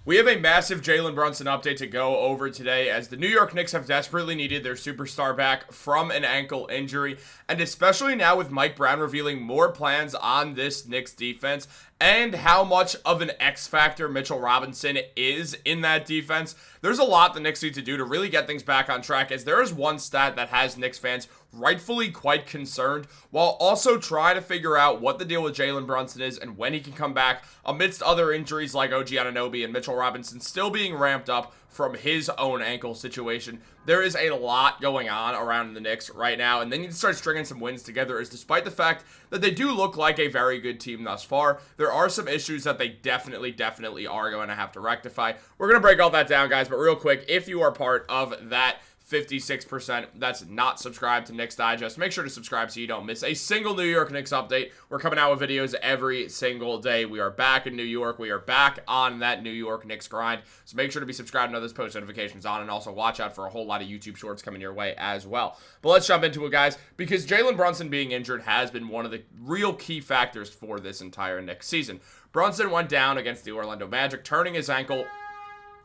We have a massive Jalen Brunson update to go over today as the New York Knicks have desperately needed their superstar back from an ankle injury, and especially now with Mike Brown revealing more plans on this Knicks defense and how much of an X factor Mitchell Robinson is in that defense. There's a lot the Knicks need to do to really get things back on track, as there is one stat that has Knicks fans rightfully quite concerned, while also trying to figure out what the deal with Jalen Brunson is and when he can come back amidst other injuries like OG Anunoby and Mitchell Robinson still being ramped up from his own ankle situation. There is a lot going on around the Knicks right now, and they need to start stringing some wins together, as despite the fact that they do look like a very good team thus far, there are some issues that they definitely are going to have to rectify. We're going to break all that down, guys, but real quick, if you are part of that 56% that's not subscribed to Knicks Digest, make sure to subscribe so you don't miss a single New York Knicks update. We're coming out with videos every single day. We are back in New York. We are back on that New York Knicks grind. So make sure to be subscribed and those post notifications on, and also watch out for a whole lot of YouTube shorts coming your way as well. But let's jump into it, guys, because Jalen Brunson being injured has been one of the real key factors for this entire Knicks season. Brunson went down against the Orlando Magic, turning his ankle,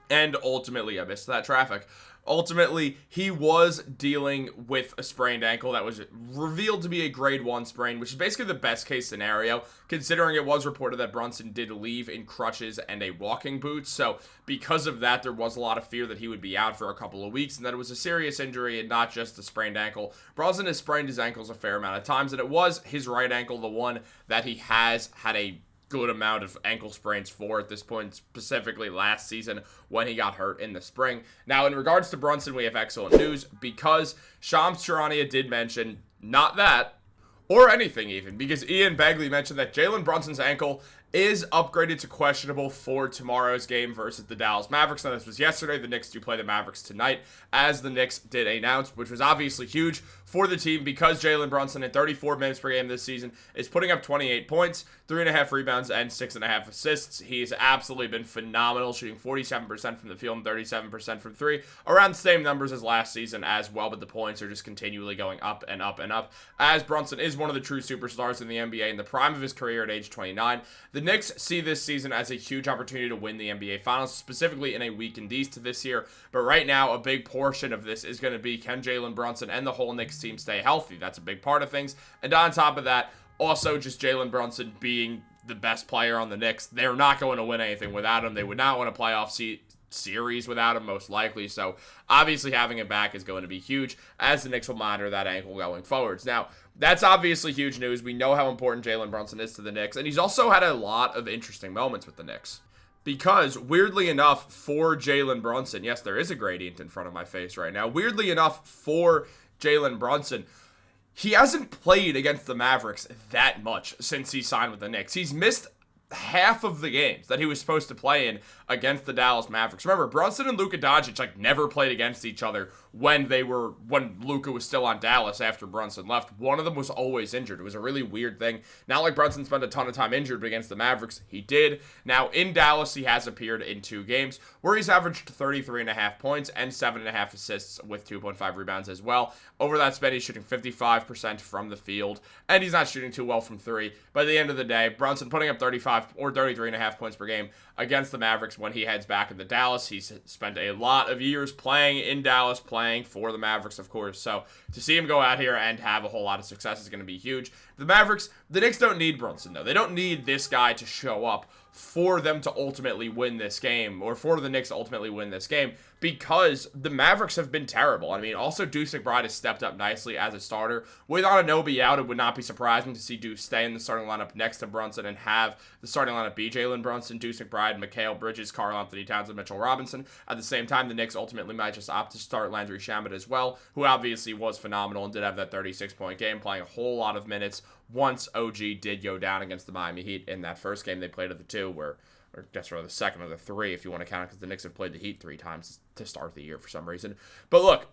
and ultimately, I missed that traffic. Ultimately, he was dealing with a sprained ankle that was revealed to be a grade 1 sprain, which is basically the best case scenario, considering it was reported that Brunson did leave in crutches and a walking boot. So because of that, there was a lot of fear that he would be out for a couple of weeks and that it was a serious injury and not just a sprained ankle. Brunson has sprained his ankles a fair amount of times, and it was his right ankle, the one that he has had a good amount of ankle sprains for at this point, specifically last season when he got hurt in the spring. Now, in regards to Brunson, we have excellent news, because Shams Charania did mention not that, or anything even, because Ian Begley mentioned that Jalen Brunson's ankle is upgraded to questionable for tomorrow's game versus the Dallas Mavericks. Now, this was yesterday. The Knicks do play the Mavericks tonight, as the Knicks did announce, which was obviously huge for the team, because Jalen Brunson in 34 minutes per game this season is putting up 28 points, 3.5 rebounds, and 6.5 assists. He's absolutely been phenomenal, shooting 47% from the field and 37% from three, around the same numbers as last season as well, but the points are just continually going up and up and up, as Brunson is one of the true superstars in the NBA in the prime of his career at age 29. The Knicks see this season as a huge opportunity to win the NBA Finals, specifically in a weakened East this year. But right now, a big portion of this is going to be, can Jalen Brunson and the whole Knicks team stay healthy? That's a big part of things. And on top of that, also just Jalen Brunson being the best player on the Knicks. They're not going to win anything without him. They would not win a playoff series without him, most likely. So obviously having him back is going to be huge, as the Knicks will monitor that ankle going forwards. Now, that's obviously huge news. We know how important Jalen Brunson is to the Knicks, and he's also had a lot of interesting moments with the Knicks. Because, weirdly enough, for Jalen Brunson, yes, there is a gradient in front of my face right now. Weirdly enough, for Jalen Brunson, he hasn't played against the Mavericks that much since he signed with the Knicks. He's missed half of the games that he was supposed to play in against the Dallas Mavericks. Remember, Brunson and Luka Doncic never played against each other when Luka was still on Dallas after Brunson left. One of them was always injured. It was a really weird thing. Not like Brunson spent a ton of time injured, but against the Mavericks, he did. Now, in Dallas, he has appeared in 2 games where he's averaged 33.5 points and 7.5 assists with 2.5 rebounds as well. Over that span, he's shooting 55% from the field, and he's not shooting too well from 3. But at the end of the day, Brunson putting up 35 or 33.5 points per game against the Mavericks when he heads back into Dallas. He's spent a lot of years playing in Dallas, playing for the Mavericks, of course. So to see him go out here and have a whole lot of success is going to be huge. The Knicks don't need Brunson, though. They don't need this guy to show up for them to ultimately win this game, or for the Knicks to ultimately win this game, because the Mavericks have been terrible. I mean, also Deuce McBride has stepped up nicely as a starter. With Anunoby out, it would not be surprising to see Deuce stay in the starting lineup next to Brunson and have the starting lineup be Jalen Brunson, Deuce McBride, Mikal Bridges, Karl-Anthony Towns, and Mitchell Robinson. At the same time, the Knicks ultimately might just opt to start Landry Shamet as well, who obviously was phenomenal and did have that 36-point game, playing a whole lot of minutes once OG did go down against the Miami Heat in that first game they played of the 2, or I guess the second of the 3 if you want to count it, because the Knicks have played the Heat 3 times to start the year for some reason. But look,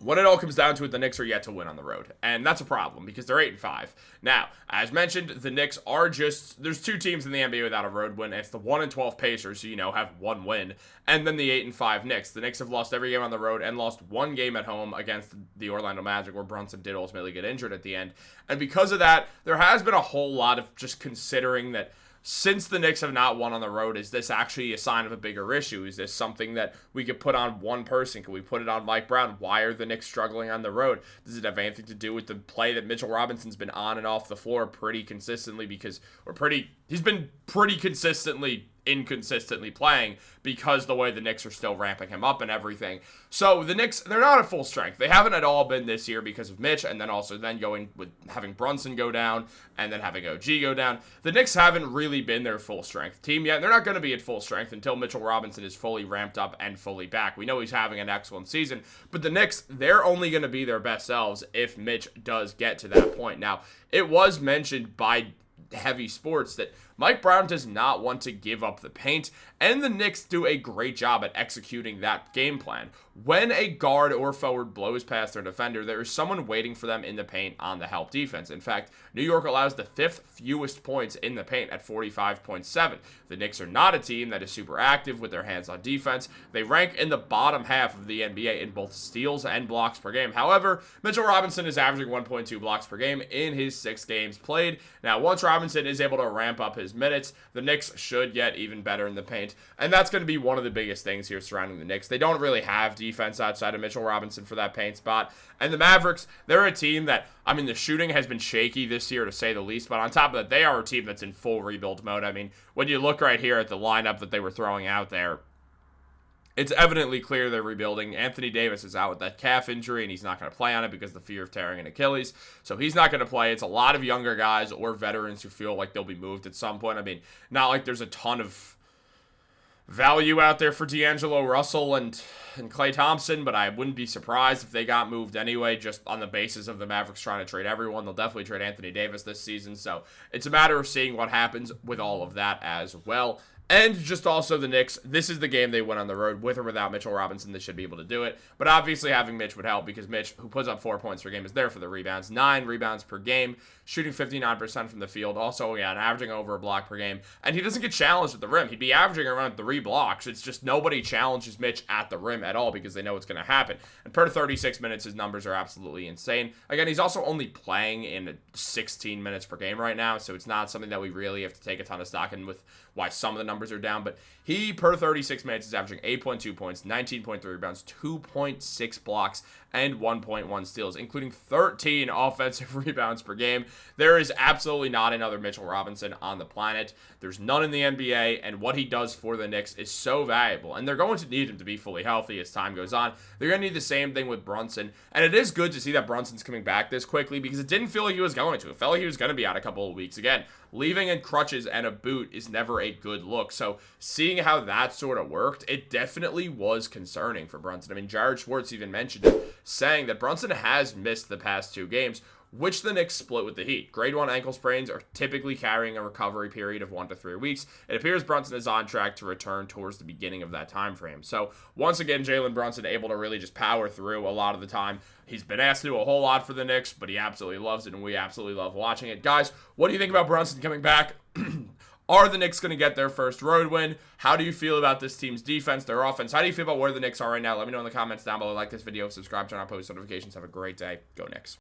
when it all comes down to it, the Knicks are yet to win on the road, and that's a problem because they're 8-5. Now, as mentioned, the Knicks are there's 2 teams in the NBA without a road win. It's the 1-12 Pacers, who, have 1 win, and then the 8-5 Knicks. The Knicks have lost every game on the road and lost 1 game at home against the Orlando Magic, where Brunson did ultimately get injured at the end. And because of that, there has been a whole lot of just considering that since the Knicks have not won on the road, is this actually a sign of a bigger issue? Is this something that we could put on one person? Can we put it on Mike Brown? Why are the Knicks struggling on the road? Does it have anything to do with the play that Mitchell Robinson's been on and off the floor pretty consistently? He's been pretty consistently inconsistently playing because the way the Knicks are still ramping him up and everything. So the Knicks, they're not at full strength. They haven't at all been this year because of Mitch, and then also then going with having Brunson go down and then having OG go down. The Knicks haven't really been their full strength team yet. They're not going to be at full strength until Mitchell Robinson is fully ramped up and fully back. We know he's having an excellent season, but the Knicks, they're only going to be their best selves if Mitch does get to that point. Now, it was mentioned by Heavy Sports that Mike Brown does not want to give up the paint, and the Knicks do a great job at executing that game plan. When a guard or forward blows past their defender, there is someone waiting for them in the paint on the help defense. In fact, New York allows the 5th fewest points in the paint at 45.7. The Knicks are not a team that is super active with their hands on defense. They rank in the bottom half of the NBA in both steals and blocks per game. However, Mitchell Robinson is averaging 1.2 blocks per game in his 6 games played. Now, once Robinson is able to ramp up his minutes, the Knicks should get even better in the paint, and that's going to be one of the biggest things here surrounding the Knicks. They don't really have defense outside of Mitchell Robinson for that paint spot, and the Mavericks, they're a team that, I mean, the shooting has been shaky this year to say the least, but on top of that, they are a team that's in full rebuild mode. I mean, when you look right here at the lineup that they were throwing out there, it's evidently clear they're rebuilding. Anthony Davis is out with that calf injury, and he's not going to play on it because of the fear of tearing an Achilles. So he's not going to play. It's a lot of younger guys or veterans who feel like they'll be moved at some point. I mean, not like there's a ton of value out there for D'Angelo Russell and Klay Thompson, but I wouldn't be surprised if they got moved anyway, just on the basis of the Mavericks trying to trade everyone. They'll definitely trade Anthony Davis this season, so it's a matter of seeing what happens with all of that as well. And just also the Knicks, this is the game they win on the road. With or without Mitchell Robinson, they should be able to do it. But obviously having Mitch would help because Mitch, who puts up 4 points per game, is there for the rebounds. 9 rebounds per game, shooting 59% from the field. Also, yeah, averaging over a block per game. And he doesn't get challenged at the rim. He'd be averaging around 3 blocks. It's just nobody challenges Mitch at the rim at all because they know it's going to happen. And per 36 minutes, his numbers are absolutely insane. Again, he's also only playing in 16 minutes per game right now, so it's not something that we really have to take a ton of stock in with why some of the numbers are down, but he, per 36 minutes, is averaging 8.2 points, 19.3 rebounds, 2.6 blocks, and 1.1 steals, including 13 offensive rebounds per game. There is absolutely not another Mitchell Robinson on the planet. There's none in the NBA, and what he does for the Knicks is so valuable, and they're going to need him to be fully healthy as time goes on. They're going to need the same thing with Brunson, and it is good to see that Brunson's coming back this quickly because it didn't feel like he was going to. It felt like he was going to be out a couple of weeks. Again, leaving in crutches and a boot is never a good look, so seeing how that sort of worked, it definitely was concerning for Brunson. I mean, Jared Schwartz even mentioned it, saying that Brunson has missed the past 2 games, which the Knicks split with the Heat. Grade 1 ankle sprains are typically carrying a recovery period of 1 to 3 weeks. It appears Brunson is on track to return towards the beginning of that time frame. So once again, Jalen Brunson able to really just power through a lot of the time. He's been asked to do a whole lot for the Knicks, but he absolutely loves it, and we absolutely love watching it. Guys, what do you think about Brunson coming back? Are the Knicks going to get their first road win? How do you feel about this team's defense, their offense? How do you feel about where the Knicks are right now? Let me know in the comments down below. Like this video, subscribe, turn on post notifications. Have a great day. Go Knicks.